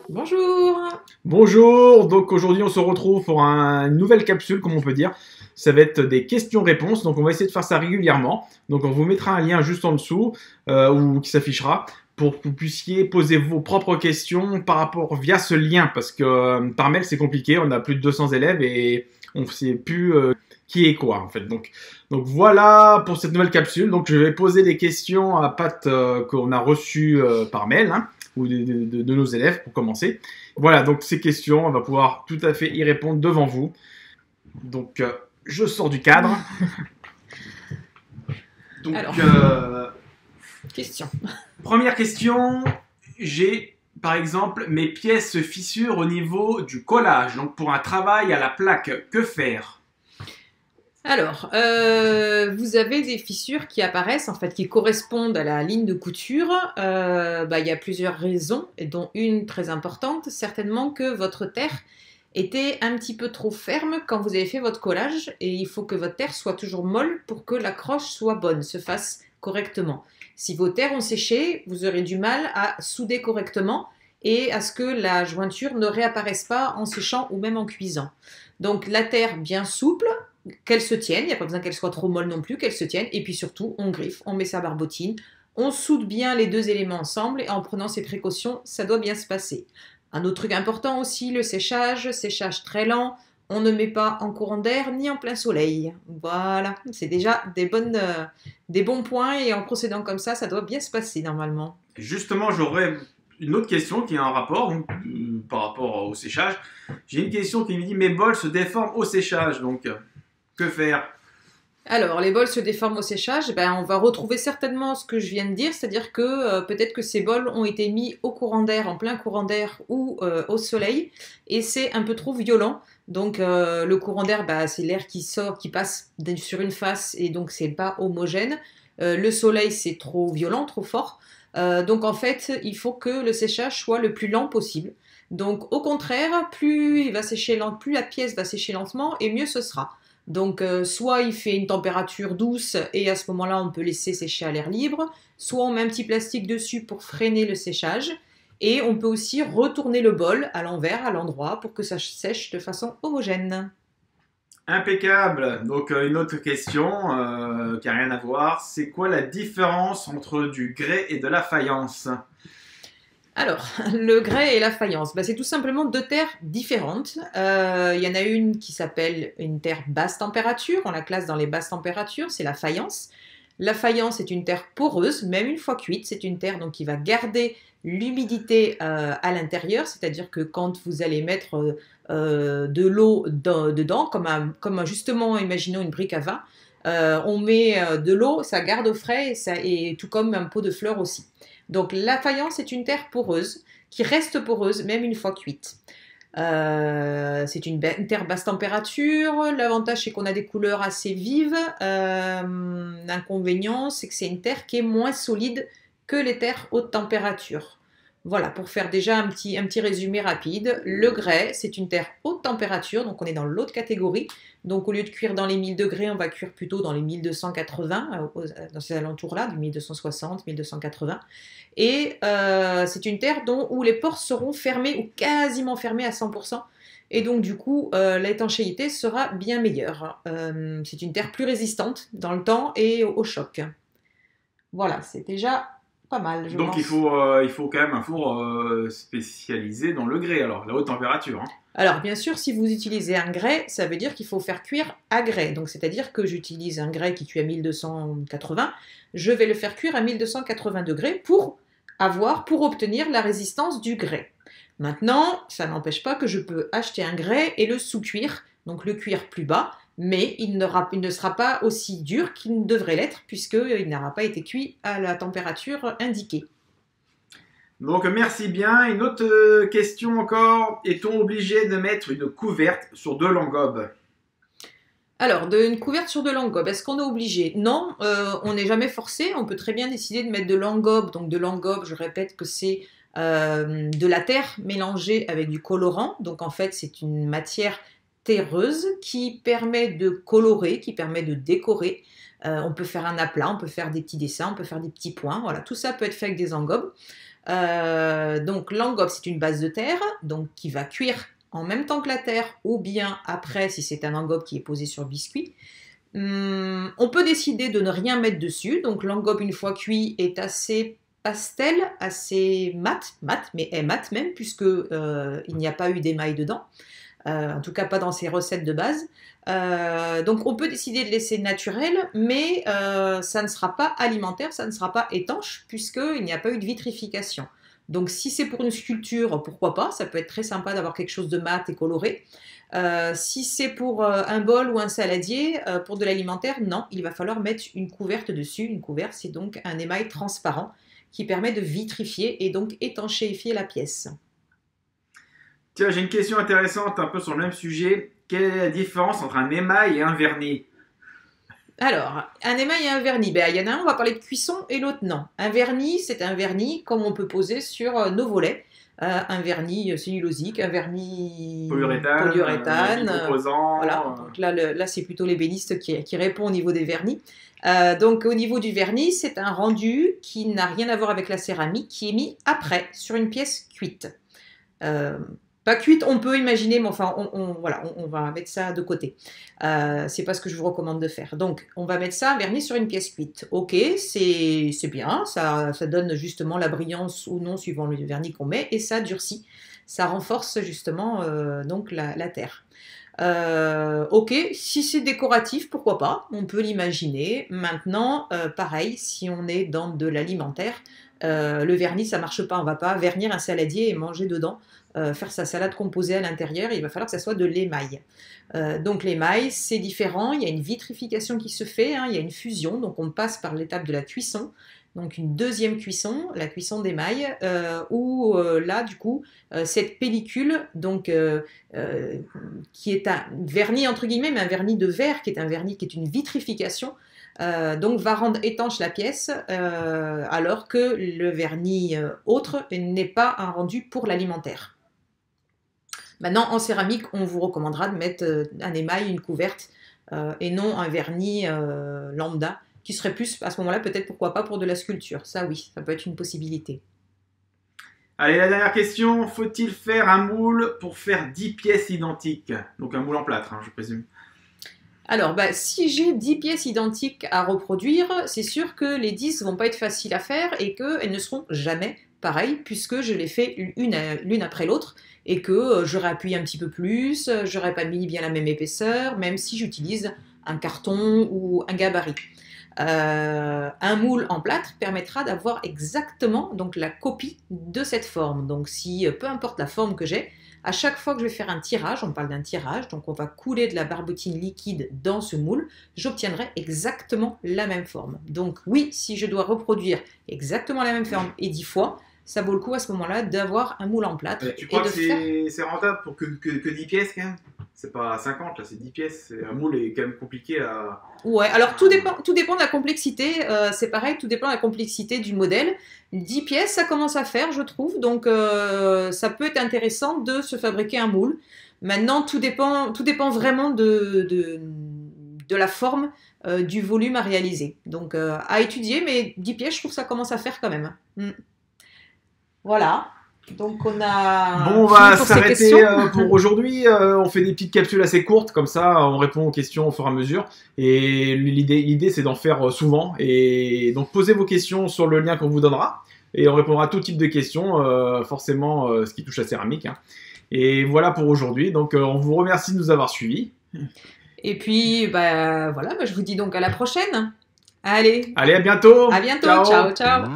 Bonjour! Bonjour, donc aujourd'hui on se retrouve pour une nouvelle capsule, comme on peut dire. Ça va être des questions-réponses, donc on va essayer de faire ça régulièrement. Donc on vous mettra un lien juste en dessous, ou qui s'affichera, pour que vous puissiez poser vos propres questions par rapport via ce lien, parce que par mail c'est compliqué, on a plus de 200 élèves et on ne sait plus qui est quoi en fait. Donc voilà pour cette nouvelle capsule. Donc je vais poser des questions à Pat qu'on a reçues par mail, hein, ou de nos élèves pour commencer. Voilà, donc ces questions, on va pouvoir tout à fait y répondre devant vous. Donc, je sors du cadre. Donc, Alors, question. première question, j'ai par exemple mes pièces fissurent au niveau du collage. Donc, pour un travail à la plaque, que faire? Alors, vous avez des fissures qui apparaissent, en fait, qui correspondent à la ligne de couture. Il y a plusieurs raisons, et dont une très importante, certainement que votre terre était un petit peu trop ferme quand vous avez fait votre collage, et il faut que votre terre soit toujours molle pour que l'accroche soit bonne, se fasse correctement. Si vos terres ont séché, vous aurez du mal à souder correctement et à ce que la jointure ne réapparaisse pas en séchant ou même en cuisant. Donc la terre bien souple, qu'elle se tienne, il n'y a pas besoin qu'elle soit trop molle non plus, qu'elle se tienne, et puis surtout on griffe, on met sa barbotine, on soude bien les deux éléments ensemble, et en prenant ces précautions, ça doit bien se passer. Un autre truc important aussi, le séchage très lent, on ne met pas en courant d'air ni en plein soleil. Voilà, c'est déjà des bons points, et en procédant comme ça doit bien se passer normalement. Justement, j'aurais une autre question qui est en rapport donc, par rapport au séchage. J'ai une question qui me dit mes bols se déforment au séchage, donc que faire? Alors, les bols se déforment au séchage, ben, on va retrouver certainement ce que je viens de dire, c'est-à-dire que peut-être que ces bols ont été mis au courant d'air, en plein courant d'air ou au soleil, et c'est un peu trop violent. Donc le courant d'air, bah, c'est l'air qui sort, qui passe sur une face, et donc c'est pas homogène. Le soleil, c'est trop violent, trop fort. Donc en fait, il faut que le séchage soit le plus lent possible. Donc au contraire, plus il va sécher plus la pièce va sécher lentement, et mieux ce sera. Donc, soit il fait une température douce et à ce moment-là, on peut laisser sécher à l'air libre, soit on met un petit plastique dessus pour freiner le séchage, et on peut aussi retourner le bol à l'envers, à l'endroit, pour que ça sèche de façon homogène. Impeccable. Donc une autre question qui a rien à voir, c'est quoi la différence entre du grès et de la faïence? Alors, le grès et la faïence, bah, c'est tout simplement deux terres différentes. Il y en a une qui s'appelle une terre basse température, on la classe dans les basses températures, c'est la faïence. La faïence est une terre poreuse, même une fois cuite, c'est une terre donc, qui va garder l'humidité à l'intérieur, c'est-à-dire que quand vous allez mettre de l'eau dedans, justement, imaginons une brique à vin, on met de l'eau, ça garde au frais, et tout comme un pot de fleurs aussi. Donc la faïence est une terre poreuse qui reste poreuse même une fois cuite. C'est une terre basse température. L'avantage, c'est qu'on a des couleurs assez vives. L'inconvénient, c'est que c'est une terre qui est moins solide que les terres haute température. Voilà, pour faire déjà un petit résumé rapide. Le grès, c'est une terre haute température, donc on est dans l'autre catégorie. Donc au lieu de cuire dans les 1000 degrés, on va cuire plutôt dans les 1280, dans ces alentours-là, du 1260, 1280. Et c'est une terre où les pores seront fermés ou quasiment fermés à 100%. Et donc du coup, l'étanchéité sera bien meilleure. C'est une terre plus résistante dans le temps et au choc. Voilà, c'est déjà pas mal, je Donc pense. il faut quand même un four spécialisé dans le grès, alors la haute température, hein. Alors bien sûr, si vous utilisez un grès, ça veut dire qu'il faut faire cuire à grès. Donc c'est-à-dire que j'utilise un grès qui cuit à 1280, je vais le faire cuire à 1280 degrés pour obtenir la résistance du grès. Maintenant, ça n'empêche pas que je peux acheter un grès et le sous-cuire, donc le cuire plus bas, mais il ne sera pas aussi dur qu'il ne devrait l'être puisqu'il n'aura pas été cuit à la température indiquée. Donc merci bien. Une autre question encore. Est-on obligé de mettre une couverte sur de l'engobe? Alors, une couverture de langobe, est-ce qu'on est obligé? Non, on n'est jamais forcé. On peut très bien décider de mettre de l'engobe. Donc de l'engobe, je répète que c'est de la terre mélangée avec du colorant. Donc en fait, c'est une matière terreuse qui permet de colorer, qui permet de décorer. On peut faire un aplat, on peut faire des petits dessins, on peut faire des petits points. Voilà, tout ça peut être fait avec des engobes. Donc l'engobe, c'est une base de terre, donc qui va cuire en même temps que la terre, ou bien après, si c'est un engobe qui est posé sur biscuit. On peut décider de ne rien mettre dessus, donc l'engobe, une fois cuit, est assez pastel, assez mat, mais est mat même, puisque il n'y a pas eu d'émail dedans. En tout cas pas dans ces recettes de base. Donc on peut décider de laisser naturel, mais ça ne sera pas alimentaire, ça ne sera pas étanche, puisqu'il n'y a pas eu de vitrification. Donc si c'est pour une sculpture, pourquoi pas, ça peut être très sympa d'avoir quelque chose de mat et coloré. Si c'est pour un bol ou un saladier, pour de l'alimentaire, non, il va falloir mettre une couverte dessus. Une couverte, c'est donc un émail transparent qui permet de vitrifier et donc étanchéifier la pièce. Tiens, j'ai une question intéressante un peu sur le même sujet. Quelle est la différence entre un émail et un vernis? Alors, un émail et un vernis, ben, il y en a un, on va parler de cuisson, et l'autre non. Un vernis, c'est un vernis comme on peut poser sur nos volets. Un vernis cellulosique, un vernis polyuréthane, composant. Voilà, donc là c'est plutôt l'ébéniste qui répond au niveau des vernis. Donc au niveau du vernis, c'est un rendu qui n'a rien à voir avec la céramique, qui est mis après, sur une pièce cuite. Pas cuite, on peut imaginer, mais enfin, voilà, on va mettre ça de côté. C'est pas ce que je vous recommande de faire. Donc, on va mettre ça vernis sur une pièce cuite. Ok, c'est bien, ça donne justement la brillance ou non suivant le vernis qu'on met, et ça durcit. Ça renforce justement donc la terre. Ok, si c'est décoratif, pourquoi pas, on peut l'imaginer. Maintenant, pareil, si on est dans de l'alimentaire, le vernis, ça marche pas. On va pas vernir un saladier et manger dedans. Faire sa salade composée à l'intérieur, il va falloir que ça soit de l'émail. Donc l'émail, c'est différent, il y a une vitrification qui se fait, hein, il y a une fusion, donc on passe par l'étape de la cuisson, donc une deuxième cuisson, la cuisson d'émail, où là, du coup, cette pellicule, donc, qui est un vernis, entre guillemets, mais un vernis de verre, qui est un vernis qui est une vitrification, donc va rendre étanche la pièce, alors que le vernis autre n'est pas un rendu pour l'alimentaire. Maintenant, en céramique, on vous recommandera de mettre un émail, une couverte, et non un vernis lambda, qui serait plus, à ce moment-là, peut-être, pourquoi pas, pour de la sculpture. Ça, oui, ça peut être une possibilité. Allez, la dernière question. Faut-il faire un moule pour faire 10 pièces identiques? Donc un moule en plâtre, hein, je présume. Alors, bah, si j'ai 10 pièces identiques à reproduire, c'est sûr que les 10 vont pas être faciles à faire et qu'elles ne seront jamais pareilles, puisque je les fais l'une après l'autre, et que j'aurais appuyé un petit peu plus, j'aurais pas mis bien la même épaisseur, même si j'utilise un carton ou un gabarit. Un moule en plâtre permettra d'avoir exactement donc, la copie de cette forme. Donc si, peu importe la forme que j'ai, à chaque fois que je vais faire un tirage, on parle d'un tirage, donc on va couler de la barbotine liquide dans ce moule, j'obtiendrai exactement la même forme. Donc oui, si je dois reproduire exactement la même forme et 10 fois, ça vaut le coup à ce moment-là d'avoir un moule en plâtre. Tu crois que c'est rentable pour que 10 pièces quand même? C'est pas 50, là, c'est 10 pièces. Un moule est quand même compliqué à... Ouais, alors tout dépend de la complexité. C'est pareil, tout dépend de la complexité du modèle. 10 pièces, ça commence à faire, je trouve. Donc, ça peut être intéressant de se fabriquer un moule. Maintenant, tout dépend vraiment de la forme, du volume à réaliser. Donc, à étudier, mais 10 pièces, je trouve que ça commence à faire quand même. Voilà. Donc on a... Bon, on va s'arrêter pour aujourd'hui. On fait des petites capsules assez courtes, comme ça on répond aux questions au fur et à mesure. Et l'idée c'est d'en faire souvent. Et donc posez vos questions sur le lien qu'on vous donnera. Et on répondra à tout type de questions, forcément ce qui touche à céramique. Hein. Et voilà pour aujourd'hui. Donc on vous remercie de nous avoir suivis. Et puis voilà, je vous dis donc à la prochaine. Allez, à bientôt. À bientôt, ciao, ciao.